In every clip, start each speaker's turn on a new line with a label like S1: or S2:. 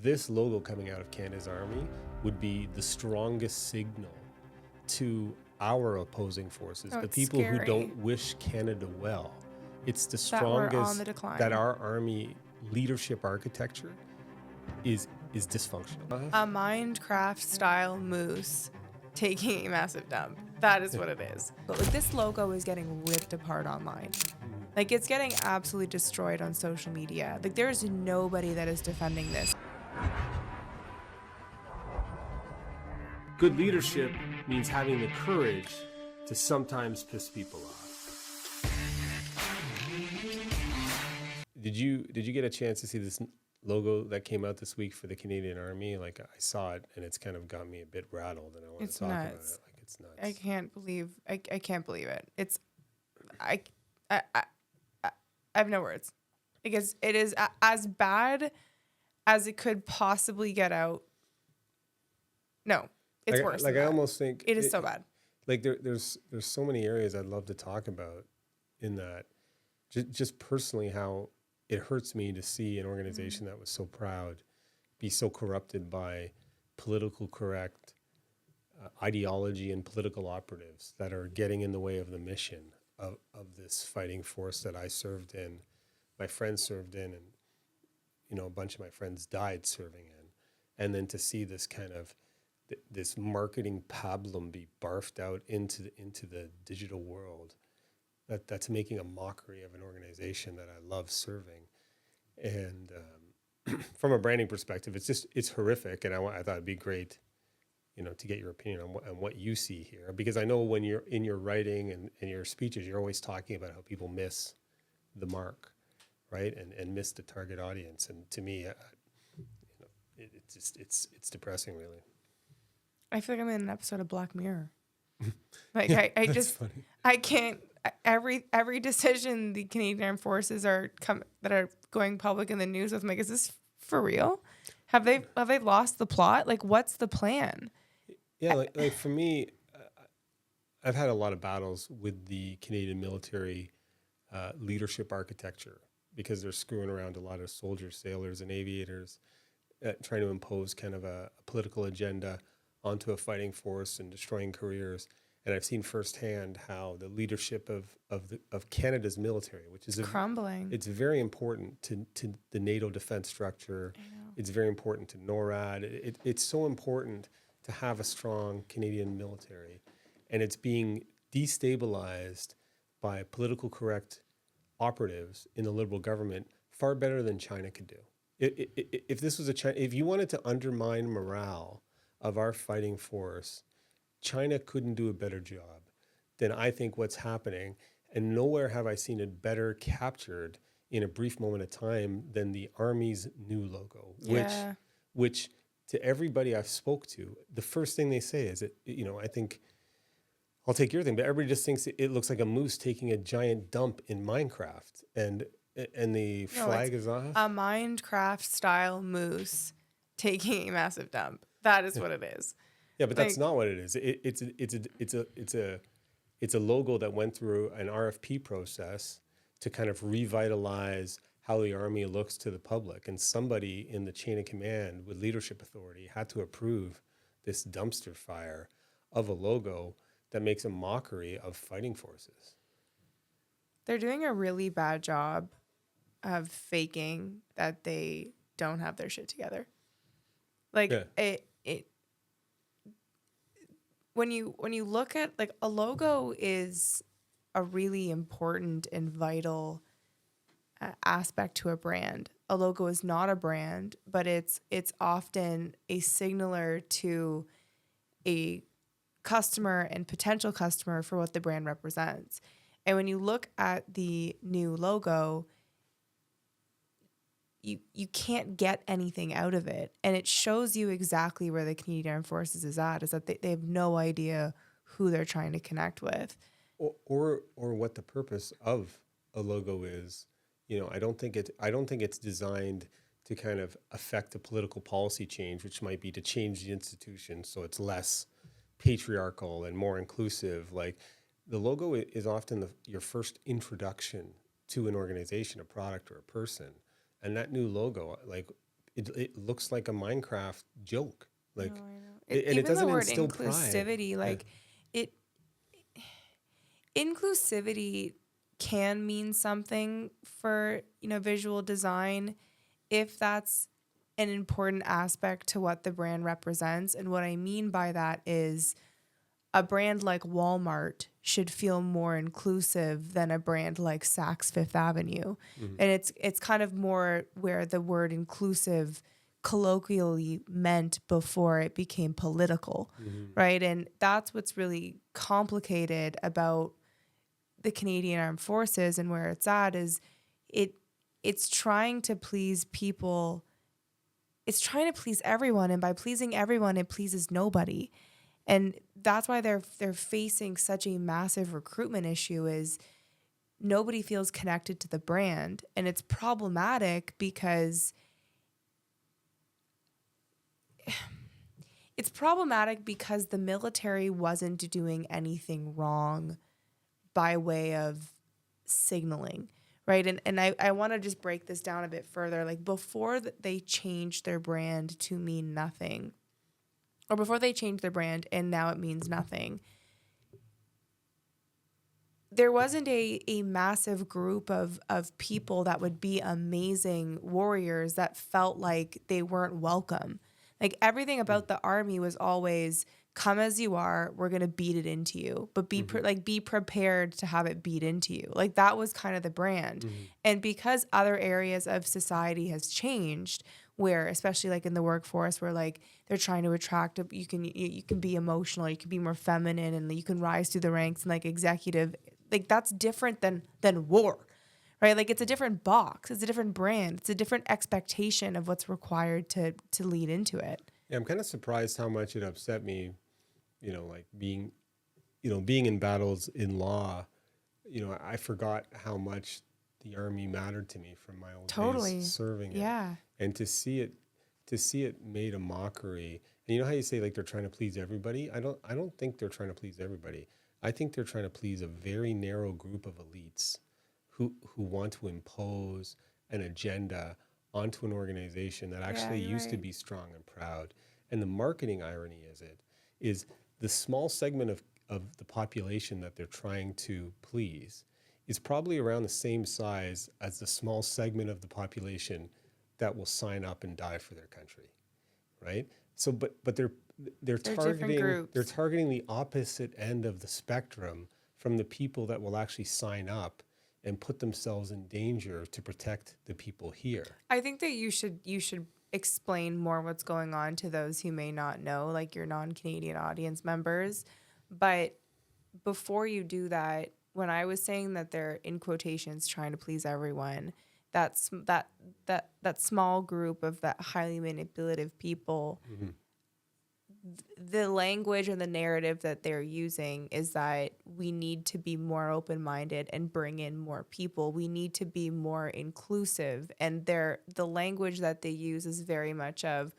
S1: this logo coming out of Canada's Army would be the strongest signal to our opposing forces,
S2: Oh,
S1: the
S2: it's
S1: people who
S2: scary.
S1: don't wish Canada well. It's the
S2: That we're on
S1: strongest
S2: the decline.
S1: that our Army leadership architecture is dysfunctional.
S2: A Minecraft style moose taking a massive dump. That is what it is. But like, this logo is getting ripped apart online. Like, it's getting absolutely destroyed on social media. Like, there's nobody that is defending this.
S1: Good leadership means having the courage to sometimes piss people off. Did you get a chance to see this logo that came out this week for the Canadian Army? Like, I saw it and it's kind of got me a bit rattled, and I want
S2: It's
S1: to talk about
S2: nuts.
S1: it. Like, it's nuts.
S2: I can't believe it. It's I have no words. Because it is as bad as it could possibly get out. No, it's worse.
S1: Like,
S2: than
S1: I
S2: that.
S1: almost think
S2: It is so bad.
S1: Like, there's so many areas I'd love to talk about in that. Just personally, how it hurts me to see an organization that was so proud be so corrupted by political correct ideology and political operatives that are getting in the way of the mission of this fighting force that I served in, my friends served in, and a bunch of my friends died serving in. And then to see this kind of this marketing pablum be barfed out into the digital world, that's making a mockery of an organization that I love serving. And from a branding perspective, it's horrific. And I thought it'd be great, to get your opinion on what you see here, because I know when you're in your writing and your speeches, you're always talking about how people miss the mark, right? And miss the target audience. And to me, it's depressing, really.
S2: I feel like I'm in an episode of Black Mirror. Like, I just
S1: funny.
S2: I can't. Every decision the Canadian Armed Forces that are going public in the news with, I'm like, is this for real? Have they lost the plot? Like, what's the plan?
S1: Yeah, like for me, I've had a lot of battles with the Canadian military leadership architecture, because they're screwing around a lot of soldiers, sailors, and aviators, trying to impose kind of a political agenda onto a fighting force and destroying careers. And I've seen firsthand how the leadership of Canada's military, which is
S2: crumbling.
S1: It's very important to the NATO defense structure. It's very important to NORAD. It's so important to have a strong Canadian military, and it's being destabilized by political correct operatives in the Liberal government far better than China could do. If this was if you wanted to undermine morale of our fighting force, China couldn't do a better job than I think what's happening. And nowhere have I seen it better captured in a brief moment of time than the Army's new logo, which to everybody I've spoke to, the first thing they say is that, I think, I'll take your thing, but everybody just thinks it looks like a moose taking a giant dump in Minecraft, and the flag is off.
S2: A Minecraft style moose taking a massive dump. That is what it is.
S1: Yeah, but that's not what it is. It's a logo that went through an RFP process to kind of revitalize how the Army looks to the public, and somebody in the chain of command with leadership authority had to approve this dumpster fire of a logo that makes a mockery of fighting forces.
S2: They're doing a really bad job of faking that they don't have their shit together. Like, when you look at, like, a logo is a really important and vital aspect to a brand. A logo is not a brand, but it's often a signaler to a customer and potential customer for what the brand represents. And when you look at the new logo, you can't get anything out of it. And it shows you exactly where the Canadian Armed Forces is at, is that they have no idea who they're trying to connect with.
S1: Or what the purpose of a logo is. I don't think it's designed to kind of affect a political policy change, which might be to change the institution so it's less patriarchal and more inclusive. Like, the logo is often your first introduction to an organization, a product, or a person. And that new logo, like, it looks like a Minecraft joke.
S2: No,
S1: Like,
S2: I know.
S1: and it
S2: Even the
S1: doesn't
S2: word
S1: instill pride.
S2: inclusivity,
S1: Yeah.
S2: like it, inclusivity can mean something for, visual design if that's an important aspect to what the brand represents. And what I mean by that is a brand like Walmart should feel more inclusive than a brand like Saks Fifth Avenue.
S1: Mhm.
S2: And it's kind of more where the word inclusive colloquially meant before it became political,
S1: Mhm.
S2: right? And that's what's really complicated about the Canadian Armed Forces and where it's at is it it's trying to please people. It's trying to please everyone, and by pleasing everyone, it pleases nobody. And that's why they're facing such a massive recruitment issue is nobody feels connected to the brand. And it's problematic because the military wasn't doing anything wrong by way of signaling, right? And I want to just break this down a bit further. Like before they changed their brand to mean nothing, or before they changed their brand and now it means nothing, there wasn't a massive group of people that would be amazing warriors that felt like they weren't welcome. Like everything about the army was always come as you are, we're going to beat it into you, but be prepared to have it beat into you. Like that was kind of the brand. And because other areas of society has changed, where especially like in the workforce where like they're trying to attract, you can be emotional, you can be more feminine, and you can rise through the ranks and like executive, like that's different than war, right? Like it's a different box, it's a different brand, it's a different expectation of what's required to lead into it.
S1: Yeah, I'm kind of surprised how much it upset me, like being in battles in law. I forgot how much the army mattered to me from my old days
S2: Totally.
S1: serving it.
S2: Yeah.
S1: And to see it made a mockery. And you know how you say like they're trying to please everybody? I don't think they're trying to please everybody. I think they're trying to please a very narrow group of elites who want to impose an agenda onto an organization that actually
S2: you're
S1: used to
S2: right.
S1: be strong and proud. And the marketing irony is the small segment of the population that they're trying to please is probably around the same size as the small segment of the population that will sign up and die for their country, right? So, but they're
S2: different
S1: targeting
S2: groups.
S1: the opposite end of the spectrum from the people that will actually sign up and put themselves in danger to protect the people here.
S2: I think that you should explain more what's going on to those who may not know, like your non-Canadian audience members. But before you do that, when I was saying that they're in quotations trying to please everyone, that's that small group of that highly manipulative people, the language and the narrative that they're using is that we need to be more open-minded and bring in more people. We need to be more inclusive. And the language that they use is very much of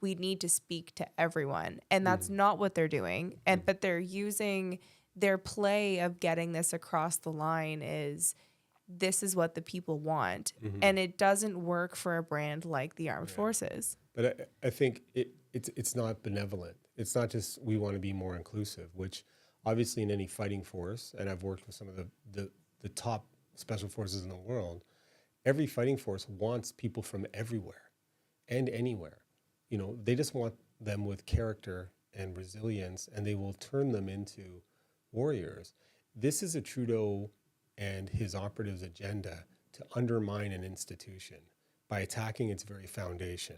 S2: we need to speak to everyone. And that's not what they're doing. But they're using their play of getting this across the line is this is what the people want. And it doesn't work for a brand like the Armed Forces.
S1: But I think it's not benevolent. It's not just we want to be more inclusive, which obviously in any fighting force, and I've worked with some of the top special forces in the world, every fighting force wants people from everywhere and anywhere. They just want them with character and resilience, and they will turn them into warriors. This is a Trudeau and his operatives' agenda to undermine an institution by attacking its very foundation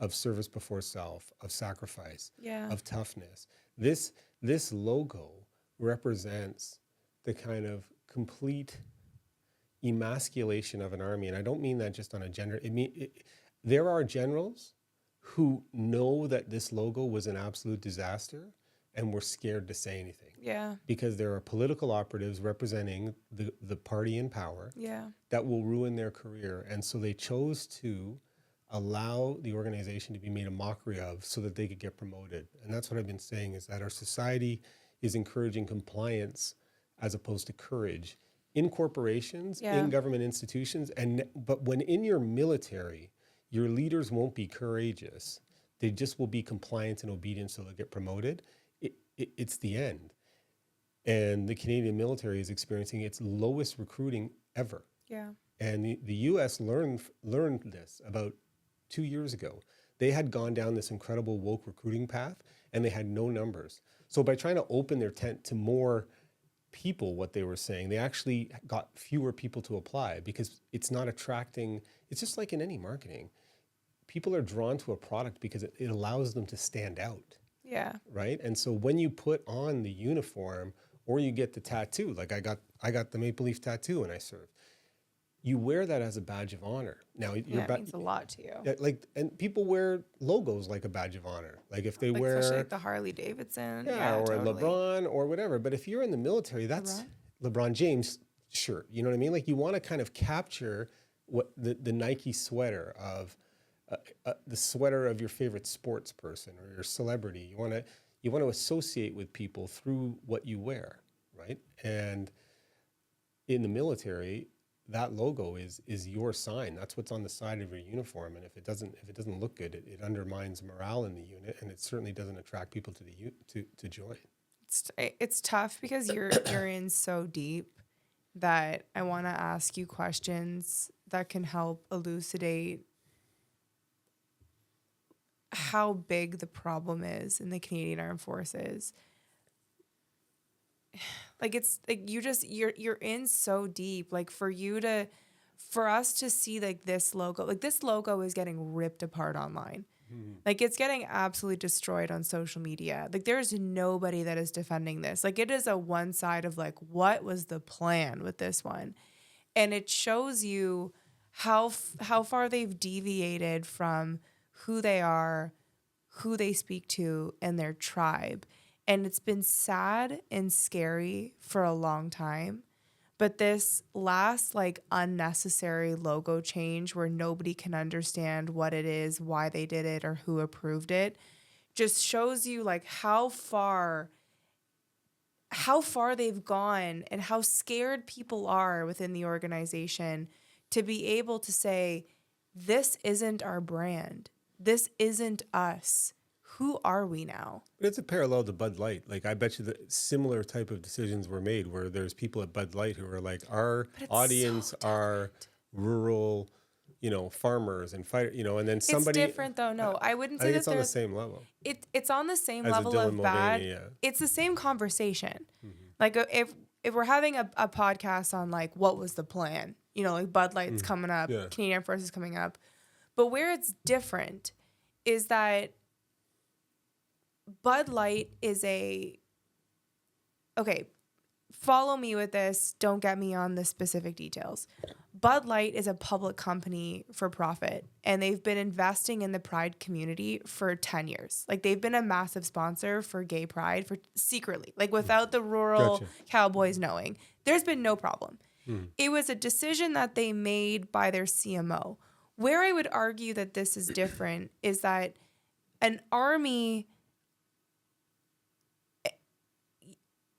S1: of service before self, of sacrifice, of toughness. This logo represents the kind of complete emasculation of an army, and I don't mean that just on a gender. There are generals who know that this logo was an absolute disaster and were scared to say anything.
S2: Yeah.
S1: Because there are political operatives representing the party in power that will ruin their career. And so they chose to allow the organization to be made a mockery of so that they could get promoted. And that's what I've been saying is that our society is encouraging compliance as opposed to courage in corporations, in government institutions. But when in your military, your leaders won't be courageous. They just will be compliant and obedient so they'll get promoted. It's the end. And the Canadian military is experiencing its lowest recruiting ever.
S2: Yeah.
S1: And the US learned this about 2 years ago. They had gone down this incredible woke recruiting path and they had no numbers. So by trying to open their tent to more people, what they were saying, they actually got fewer people to apply because it's not attracting. It's just like in any marketing. People are drawn to a product because it allows them to stand out.
S2: Yeah.
S1: Right. And so when you put on the uniform or you get the tattoo, like I got the Maple Leaf tattoo when I served, you wear that as a badge of honor. Now,
S2: It means a lot to you.
S1: and people wear logos like a badge of honor. Like if they wear,
S2: especially like the Harley Davidson,
S1: or
S2: totally.
S1: LeBron or whatever. But if you're in the military, that's LeBron James shirt. You know what I mean? Like you want to kind of capture what the Nike sweater of the sweater of your favorite sports person or your celebrity. You want to associate with people through what you wear, right? And in the military, that logo is your sign. That's what's on the side of your uniform. And if it doesn't look good, it undermines morale in the unit, and it certainly doesn't attract people to join.
S2: It's tough because you're in so deep that I want to ask you questions that can help elucidate how big the problem is in the Canadian Armed Forces. Like it's like you're in so deep. Like for us to see like this logo is getting ripped apart online. Mm-hmm. Like it's getting absolutely destroyed on social media. Like there's nobody that is defending this. Like it is a one side of like, what was the plan with this one? And it shows you how far they've deviated from who they are, who they speak to, and their tribe. And it's been sad and scary for a long time. But this last like unnecessary logo change where nobody can understand what it is, why they did it, or who approved it, just shows you like how far they've gone and how scared people are within the organization to be able to say, this isn't our brand. This isn't us. Who are we now?
S1: But it's a parallel to Bud Light. Like I bet you that similar type of decisions were made where there's people at Bud Light who are like, our audience are rural, farmers and fighter, and then somebody.
S2: It's different though. No, I wouldn't say
S1: think
S2: that
S1: it's on the same level.
S2: It's on the same
S1: As
S2: level
S1: Dylan
S2: of
S1: Mulvaney,
S2: bad.
S1: yeah.
S2: It's the same conversation. Mm-hmm. Like if we're having a podcast on like what was the plan, like Bud Light's coming up, Canadian Air Force is coming up, but where it's different is that Bud Light is follow me with this. Don't get me on the specific details. Bud Light is a public company for profit, and they've been investing in the Pride community for 10 years. Like they've been a massive sponsor for gay pride for secretly, like without the rural cowboys knowing. There's been no problem. It was a decision that they made by their CMO. Where I would argue that this is different is that an army,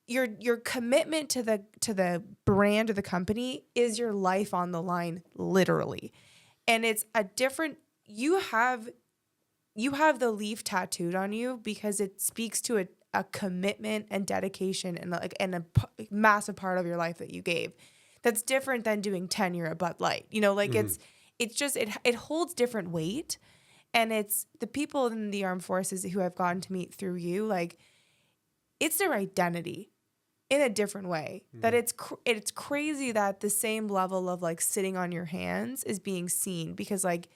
S2: your commitment to the brand or the company is your life on the line, literally. And it's a different, you have the leaf tattooed on you because it speaks to a commitment and dedication and a massive part of your life that you gave. That's different than doing tenure at Bud Light. It's just, it holds different weight. And it's the people in the armed forces who I've gotten to meet through you, like it's their identity in a different way. That it's crazy that the same level of like sitting on your hands is being seen because like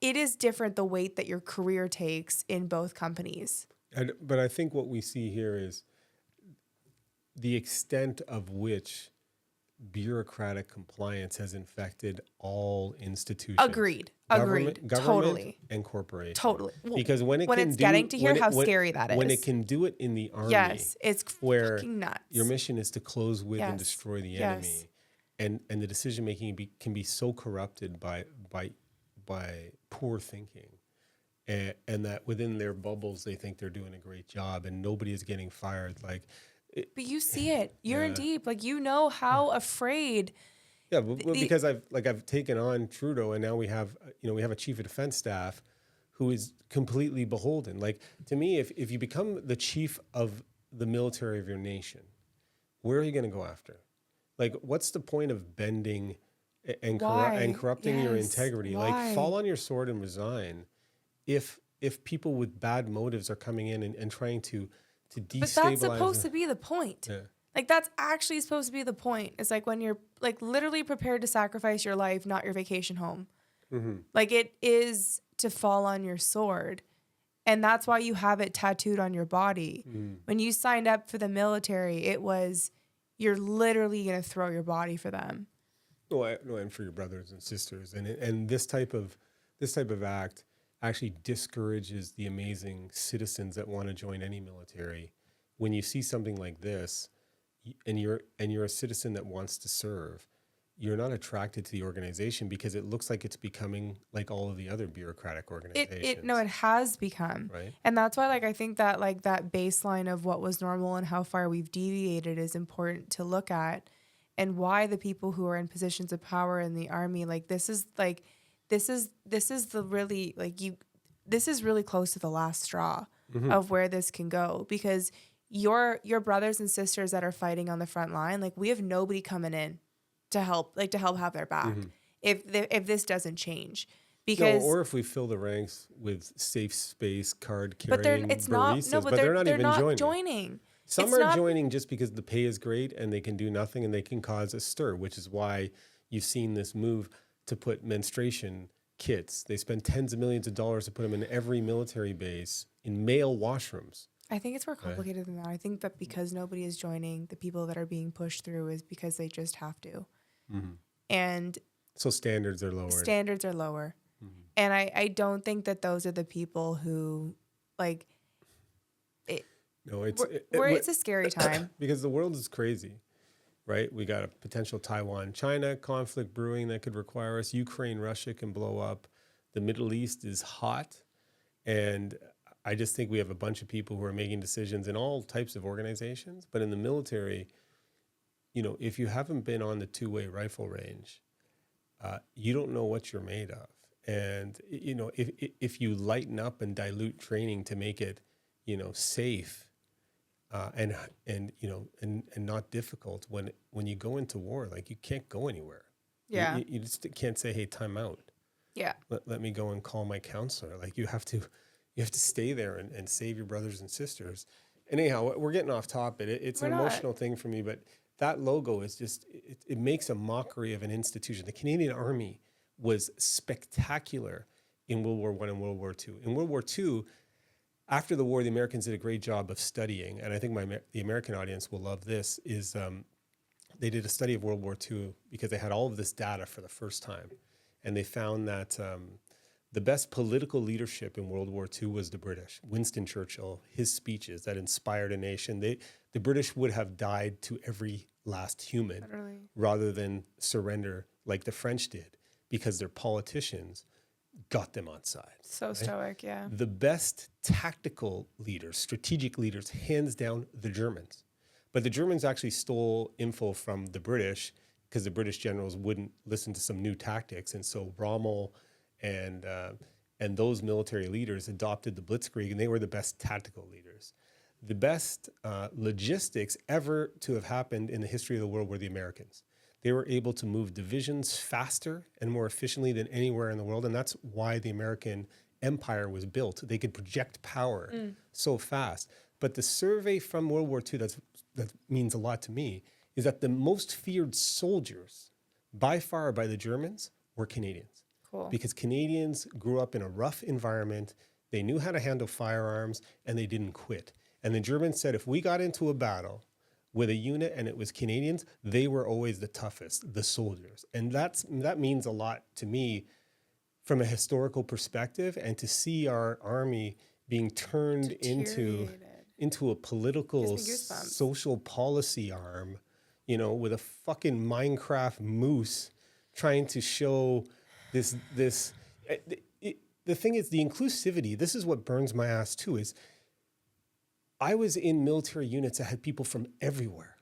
S2: it is different the weight that your career takes in both companies.
S1: But I think what we see here is the extent of which bureaucratic compliance has infected all institutions.
S2: Agreed.
S1: Government
S2: Totally.
S1: And corporations.
S2: Totally.
S1: Because when
S2: it's getting to hear how scary that is.
S1: When it can do it in the army.
S2: Yes, it's
S1: where
S2: fucking nuts.
S1: Your mission is to close with and destroy the enemy. And the decision making can be so corrupted by poor thinking. And that within their bubbles they think they're doing a great job and nobody is getting fired. But
S2: you see it. You're in deep. Like how afraid
S1: Yeah, but because I've taken on Trudeau, and now we have a chief of defense staff who is completely beholden. Like, to me, if you become the chief of the military of your nation, where are you going to go after? Like, what's the point of bending and
S2: Why?
S1: corrupting your
S2: Yes.
S1: integrity? Like, fall
S2: Why?
S1: on your sword and resign if people with bad motives are coming in and trying to
S2: But that's
S1: destabilize.
S2: supposed to be the point.
S1: Yeah.
S2: Like that's actually supposed to be the point. It's like when you're like literally prepared to sacrifice your life, not your vacation home.
S1: Mm-hmm.
S2: Like it is to fall on your sword. And that's why you have it tattooed on your body.
S1: Mm.
S2: When you signed up for the military, it was you're literally going to throw your body for them.
S1: No, and for your brothers and sisters, and this type of act actually discourages the amazing citizens that want to join any military. When you see something like this, and you're a citizen that wants to serve, you're not attracted to the organization because it looks like it's becoming like all of the other bureaucratic organizations.
S2: It has become.
S1: Right.
S2: And that's why like I think that like that baseline of what was normal and how far we've deviated is important to look at, and why the people who are in positions of power in the army, like this is the really like this is really close to the last straw of where this can go, because your brothers and sisters that are fighting on the front line, like we have nobody coming in to help have their back if this doesn't change, because
S1: or if we fill the ranks with safe space card
S2: but they're
S1: carrying
S2: it's not
S1: baristas,
S2: but
S1: they're not
S2: they're
S1: even
S2: not
S1: joining. Some
S2: It's
S1: are
S2: not,
S1: joining just because the pay is great and they can do nothing and they can cause a stir, which is why you've seen this move to put menstruation kits. They spend tens of millions of dollars to put them in every military base in male washrooms.
S2: I think it's more complicated than that. I think that because nobody is joining, the people that are being pushed through is because they just have to. And
S1: so standards are lowered.
S2: Standards are lower. And I don't think that those are the people who like it.
S1: No, it's
S2: a scary time
S1: because the world is crazy, right? We got a potential Taiwan-China conflict brewing that could require us. Ukraine, Russia can blow up. The Middle East is hot. And I just think we have a bunch of people who are making decisions in all types of organizations. But in the military, if you haven't been on the two-way rifle range, you don't know what you're made of. And, if you lighten up and dilute training to make it, safe, and not difficult, when you go into war, like you can't go anywhere.
S2: Yeah.
S1: You just can't say, hey, time out.
S2: Yeah.
S1: Let me go and call my counselor. Like you have to stay there and save your brothers and sisters. And anyhow, we're getting off topic. It's an emotional thing for me, but that logo is just, it makes a mockery of an institution. The Canadian Army was spectacular in World War I and World War II. In World War II, after the war, the Americans did a great job of studying, and I think the American audience will love this, is they did a study of World War II because they had all of this data for the first time. And they found that the best political leadership in World War II was the British. Winston Churchill, his speeches that inspired a nation. The British would have died to every last human rather than surrender like the French did, because their politicians got them on side.
S2: So right? Stoic, yeah.
S1: The best tactical leaders, strategic leaders, hands down, the Germans. But the Germans actually stole info from the British because the British generals wouldn't listen to some new tactics. And so Rommel and those military leaders adopted the Blitzkrieg, and they were the best tactical leaders. The best logistics ever to have happened in the history of the world were the Americans. They were able to move divisions faster and more efficiently than anywhere in the world, and that's why the American empire was built. They could project power so fast. But the survey from World War II that means a lot to me is that the most feared soldiers by far by the Germans were Canadians.
S2: Cool.
S1: Because Canadians grew up in a rough environment, they knew how to handle firearms, and they didn't quit. And the Germans said if we got into a battle with a unit and it was Canadians, they were always the toughest, the soldiers. And that means a lot to me from a historical perspective, and to see our army being turned into a political social policy arm, with a fucking Minecraft moose trying to show this. The thing is, the inclusivity, this is what burns my ass too, is I was in military units that had people from everywhere,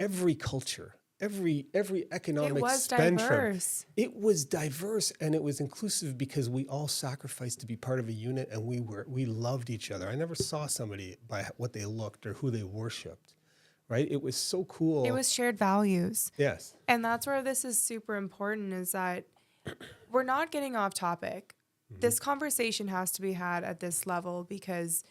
S1: every culture, every
S2: It
S1: economic
S2: was
S1: spectrum.
S2: diverse.
S1: It was diverse and it was inclusive because we all sacrificed to be part of a unit, and we loved each other. I never saw somebody by what they looked or who they worshipped, right? It was so
S2: It
S1: cool.
S2: was shared values.
S1: Yes.
S2: And that's where this is super important, is that we're not getting off topic. This conversation has to be had at this level because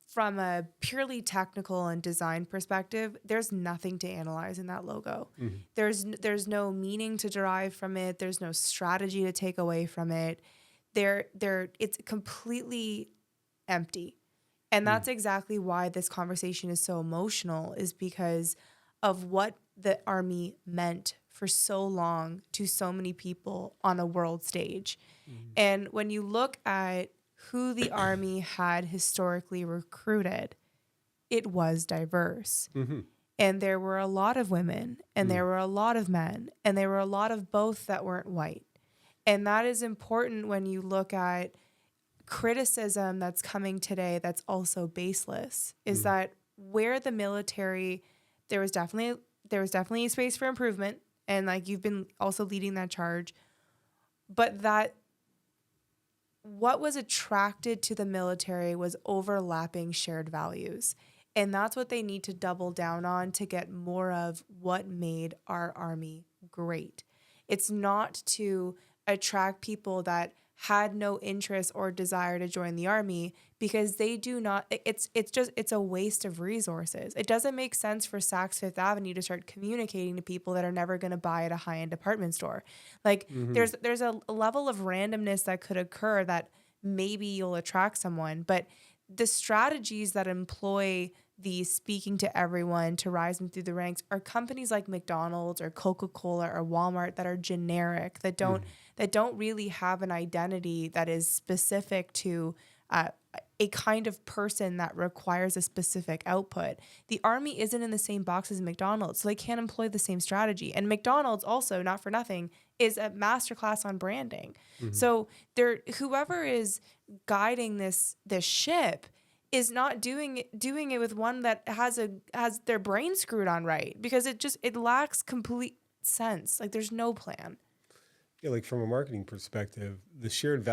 S2: from a purely technical and design perspective, there's nothing to analyze in that logo. There's no meaning to derive from it. There's no strategy to take away from it. It's completely empty. And that's exactly why this conversation is so emotional, is because of what the Army meant for so long to so many people on a world stage. And when you look at who the Army had historically recruited, it was diverse. And there were a lot of women, and there were a lot of men, and there were a lot of both that weren't white. And that is important when you look at criticism that's coming today that's also baseless, is that where the military, there was definitely a space for improvement, and like you've been also leading that charge, but that what was attracted to the military was overlapping shared values. And that's what they need to double down on to get more of what made our Army great. It's not to attract people that had no interest or desire to join the Army, because they do not, it's a waste of resources. It doesn't make sense for Saks Fifth Avenue to start communicating to people that are never going to buy at a high-end department store. Like there's a level of randomness that could occur that maybe you'll attract someone, but the strategies that employ the speaking to everyone to rise them through the ranks are companies like McDonald's or Coca-Cola or Walmart that are generic, that don't really have an identity that is specific to a kind of person that requires a specific output. The Army isn't in the same box as McDonald's, so they can't employ the same strategy. And McDonald's also, not for nothing, is a masterclass on branding. So whoever is guiding this ship is not doing it with one that has their brain screwed on right, because it lacks complete sense. Like there's no plan.
S1: Yeah, like from a marketing perspective, the shared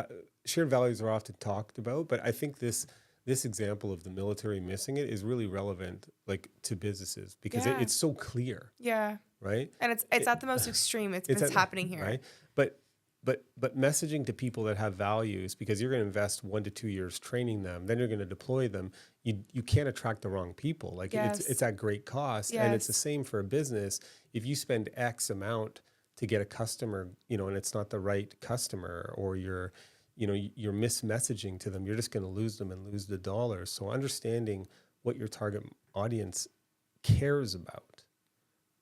S1: values are often talked about, but I think this example of the military missing it is really relevant, like to businesses, because it's so clear.
S2: Yeah.
S1: Right.
S2: And it's at the most extreme. It's happening here.
S1: Right. But messaging to people that have values, because you're going to invest 1 to 2 years training them, then you're going to deploy them. You can't attract the wrong people. Like it's at great cost. And it's the same for a business. If you spend X amount to get a customer, and it's not the right customer, or you're mismessaging to them, you're just going to lose them and lose the dollars. So understanding what your target audience cares about,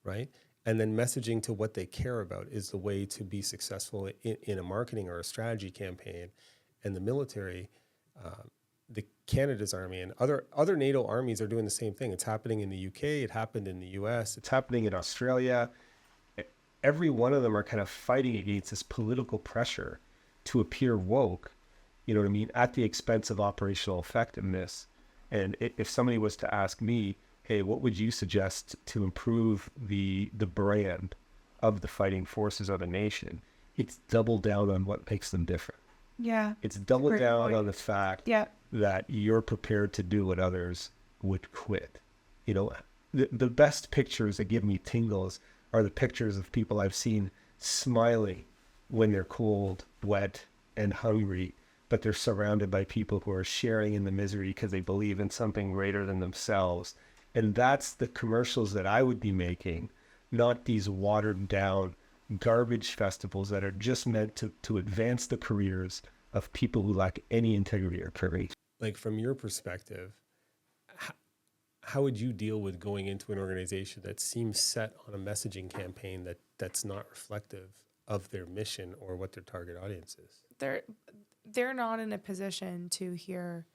S1: right? And then messaging to what they care about is the way to be successful in a marketing or a strategy campaign. And the military, the Canada's Army and other NATO armies are doing the same thing. It's happening in the UK. It happened in the US. It's happening in Australia. Every one of them are kind of fighting against this political pressure to appear woke, at the expense of operational effectiveness. And if somebody was to ask me, hey, what would you suggest to improve the brand of the fighting forces of a nation? It's double down on what makes them different.
S2: Yeah.
S1: It's double down on the fact that you're prepared to do what others would quit. The best pictures that give me tingles are the pictures of people I've seen smiling when they're cold, wet, and hungry, but they're surrounded by people who are sharing in the misery because they believe in something greater than themselves. And that's the commercials that I would be making, not these watered down garbage festivals that are just meant to advance the careers of people who lack any integrity or courage. Like from your perspective, how would you deal with going into an organization that seems set on a messaging campaign that's not reflective of their mission or what their target audience is?
S2: They're not in a position to hear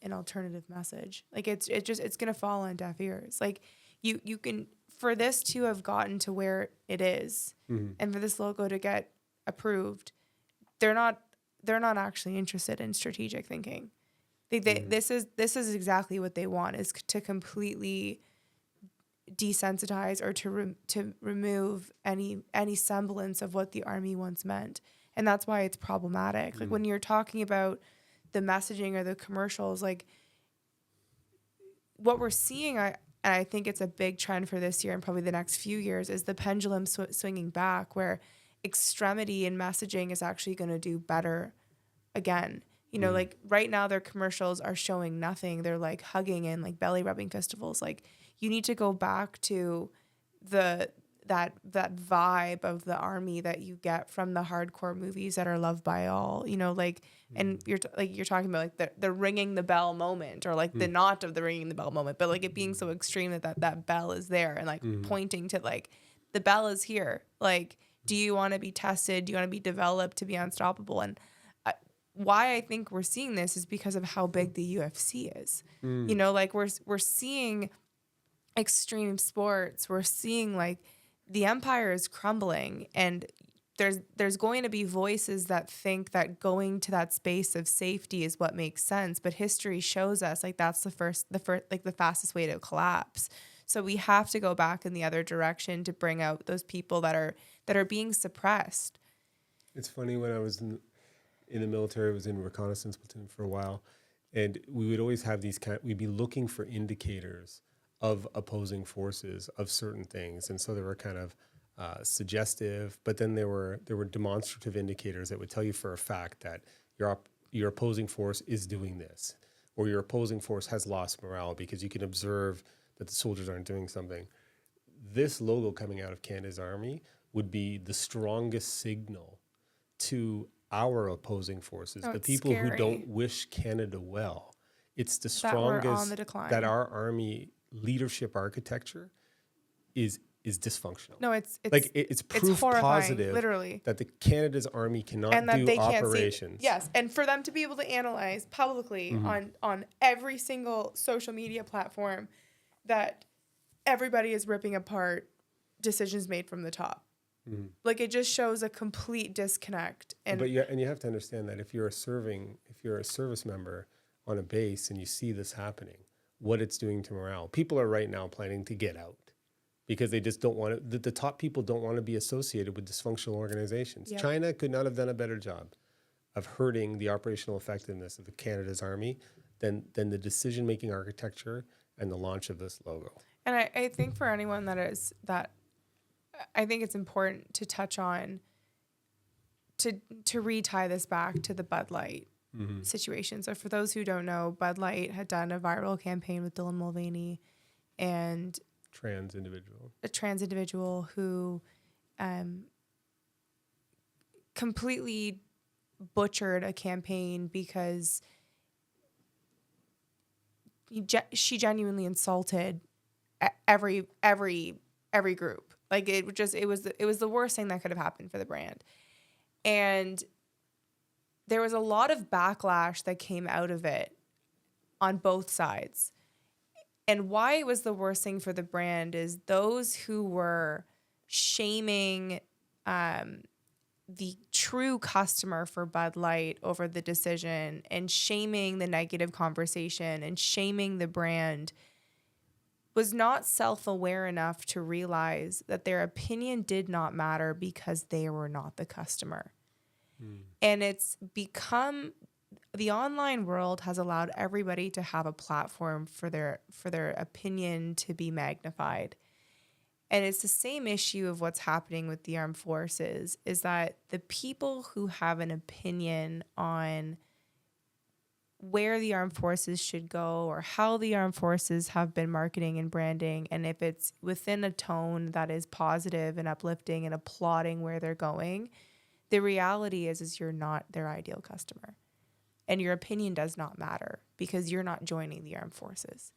S2: an alternative message. Like it's going to fall on deaf ears. Like you can, for this to have gotten to where it is, and for this logo to get approved, they're not actually interested in strategic thinking. This is exactly what they want, is to completely desensitize or to remove any semblance of what the army once meant. And that's why it's problematic. Like when you're talking about the messaging or the commercials, like what we're seeing, and I think it's a big trend for this year and probably the next few years, is the pendulum swinging back, where extremity in messaging is actually going to do better again. You know, like right now their commercials are showing nothing. They're like hugging and like belly rubbing festivals. Like you need to go back to that vibe of the army that you get from the hardcore movies that are loved by all, you know, like, and you're talking about like the ringing the bell moment, or like the not of the ringing the bell moment, but like it being so extreme that bell is there and like pointing to like the bell is here. Like, do you want to be tested? Do you want to be developed to be unstoppable? And why I think we're seeing this is because of how big the UFC is. You know, like we're seeing extreme sports. We're seeing like the empire is crumbling, and there's going to be voices that think that going to that space of safety is what makes sense. But history shows us like that's the first like the fastest way to collapse. So we have to go back in the other direction to bring out those people that are being suppressed.
S1: It's funny, when I was in the military, I was in reconnaissance platoon for a while, and we would always have we'd be looking for indicators of opposing forces of certain things. And so there were kind of suggestive, but then there were demonstrative indicators that would tell you for a fact that your opposing force is doing this, or your opposing force has lost morale, because you can observe that the soldiers aren't doing something. This logo coming out of Canada's Army would be the strongest signal to our opposing forces, the people
S2: scary.
S1: who don't wish Canada well. It's the
S2: That we're
S1: strongest
S2: on the decline.
S1: that our army leadership architecture is dysfunctional.
S2: No, it's
S1: proof
S2: horrifying,
S1: positive,
S2: literally,
S1: that the Canada's army cannot
S2: and that
S1: do
S2: they
S1: operations.
S2: can't see. Yes, and for them to be able to analyze publicly on every single social media platform that everybody is ripping apart decisions made from the top. Like it just shows a complete disconnect. And
S1: you have to understand that if you're a service member on a base and you see this happening, what it's doing to morale. People are right now planning to get out because they just don't want to. The top people don't want to be associated with dysfunctional organizations.
S2: Yep.
S1: China could not have done a better job of hurting the operational effectiveness of the Canada's Army than the decision-making architecture and the launch of this logo.
S2: And I think for anyone that I think it's important to touch on to retie this back to the Bud Light situation. So for those who don't know, Bud Light had done a viral campaign with Dylan Mulvaney and a trans individual who completely butchered a campaign because she genuinely insulted every group. Like it was the worst thing that could have happened for the brand. And there was a lot of backlash that came out of it on both sides. And why it was the worst thing for the brand is those who were shaming the true customer for Bud Light over the decision, and shaming the negative conversation, and shaming the brand, was not self-aware enough to realize that their opinion did not matter because they were not the customer. And it's become, the online world has allowed everybody to have a platform for their opinion to be magnified. And it's the same issue of what's happening with the armed forces, is that the people who have an opinion on where the armed forces should go, or how the armed forces have been marketing and branding, and if it's within a tone that is positive and uplifting and applauding where they're going, the reality is you're not their ideal customer. And your opinion does not matter because you're not joining the armed forces.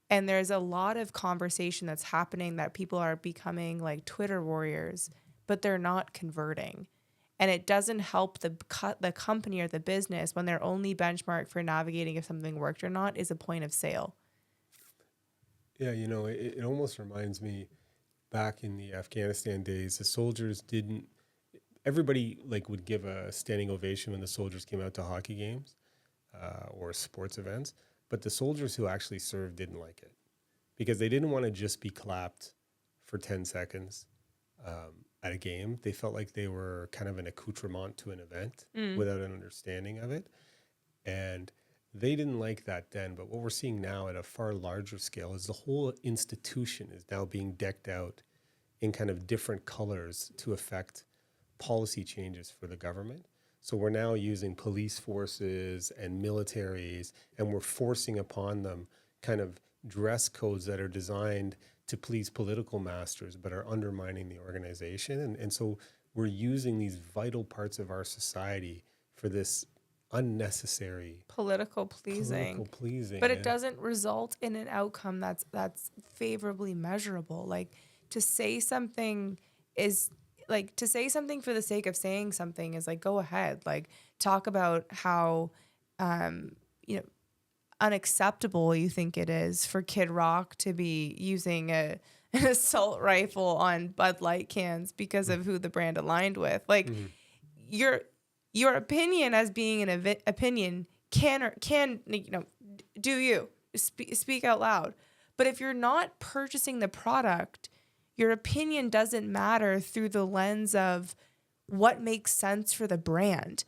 S2: And there's a lot of conversation that's happening that people are becoming like Twitter warriors, but they're not converting. And it doesn't help the company or the business when their only benchmark for navigating if something worked or not is a point of sale.
S1: Yeah, it almost reminds me back in the Afghanistan days, the soldiers didn't, everybody would give a standing ovation when the soldiers came out to hockey games or sports events, but the soldiers who actually served didn't like it. because they didn't want to just be clapped for 10 seconds at a game. They felt like they were kind of an accoutrement to an event without an understanding of it. And they didn't like that then. But what we're seeing now at a far larger scale is the whole institution is now being decked out in kind of different colors to affect policy changes for the government. So we're now using police forces and militaries, and we're forcing upon them kind of dress codes that are designed to please political masters, but are undermining the organization. And so we're using these vital parts of our society for this unnecessary
S2: Political pleasing.
S1: political pleasing.
S2: But it
S1: And
S2: doesn't result in an outcome that's favorably measurable. Like to say something is like to say something for the sake of saying something is like, go ahead, like talk about how you know, unacceptable you think it is for Kid Rock to be using an assault rifle on Bud Light cans because of who the brand aligned with. Like your opinion as being an opinion can do you speak out loud. But if you're not purchasing the product, your opinion doesn't matter through the lens of what makes sense for the brand.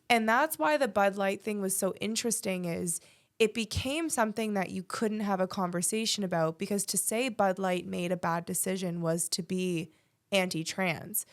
S2: And that's why the Bud Light thing was so interesting is it became something that you couldn't have a conversation about, because to say Bud Light made a bad decision was to be anti-trans.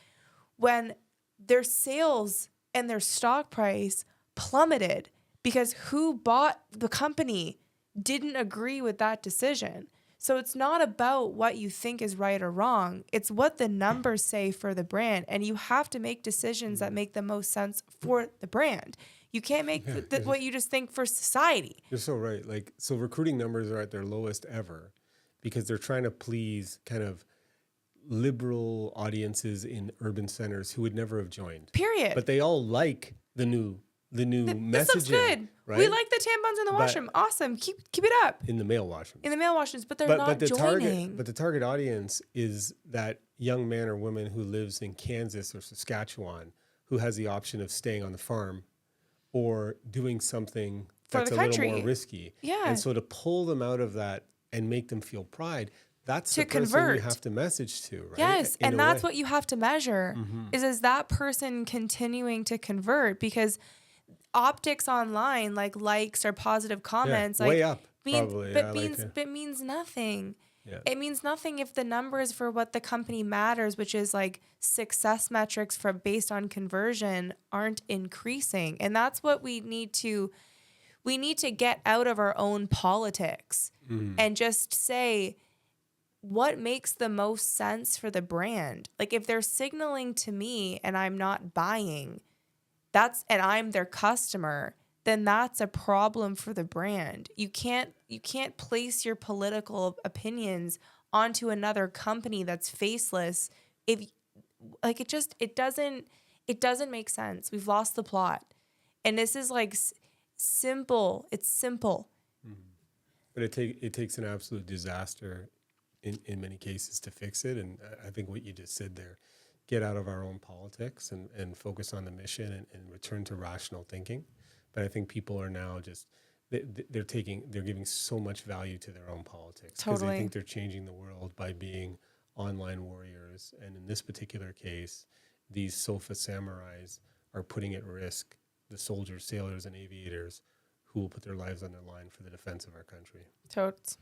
S2: When their sales and their stock price plummeted because who bought the company didn't agree with that decision. So it's not about what you think is right or wrong. It's what the numbers say for the brand. And you have to make decisions that make the most sense for the brand. You can't make what you just think for society.
S1: you're so right. Like, so recruiting numbers are at their lowest ever because they're trying to please kind of liberal audiences in urban centers who would never have joined.
S2: Period.
S1: But they all like the new messaging.
S2: This looks good.
S1: Right?
S2: We like the tampons in the washroom. Awesome. Keep it up.
S1: In the male washrooms.
S2: In the male washrooms, but they're not joining.
S1: The target audience is that young man or woman who lives in Kansas or Saskatchewan who has the option of staying on the farm or doing something
S2: For
S1: that's
S2: the
S1: a little
S2: country.
S1: more risky.
S2: Yeah.
S1: And so to pull them out of that and make them feel pride, that's
S2: To
S1: the person
S2: convert.
S1: you have to message to, right?
S2: Yes,
S1: In
S2: and
S1: a
S2: that's
S1: way.
S2: what you have to measure is that person continuing to convert, because optics online, like likes or positive comments,
S1: way
S2: like
S1: up, probably.
S2: but means nothing.
S1: Yeah.
S2: It means nothing if the numbers for what the company matters, which is like success metrics for based on conversion, aren't increasing. And that's what we need to get out of our own politics and just say what makes the most sense for the brand. Like if they're signaling to me and I'm not buying, and I'm their customer, then that's a problem for the brand. You can't place your political opinions onto another company that's faceless. If like it doesn't make sense. We've lost the plot. And this is like simple. It's simple.
S1: But it takes an absolute disaster in many cases to fix it. And I think what you just said there, get out of our own politics and focus on the mission and return to rational thinking. But I think people are now just, they're giving so much value to their own politics because
S2: Totally.
S1: they think they're changing the world by being online warriors. And in this particular case, these sofa samurais are putting at risk the soldiers, sailors, and aviators who will put their lives on the line for the defense of our country.
S2: Totes.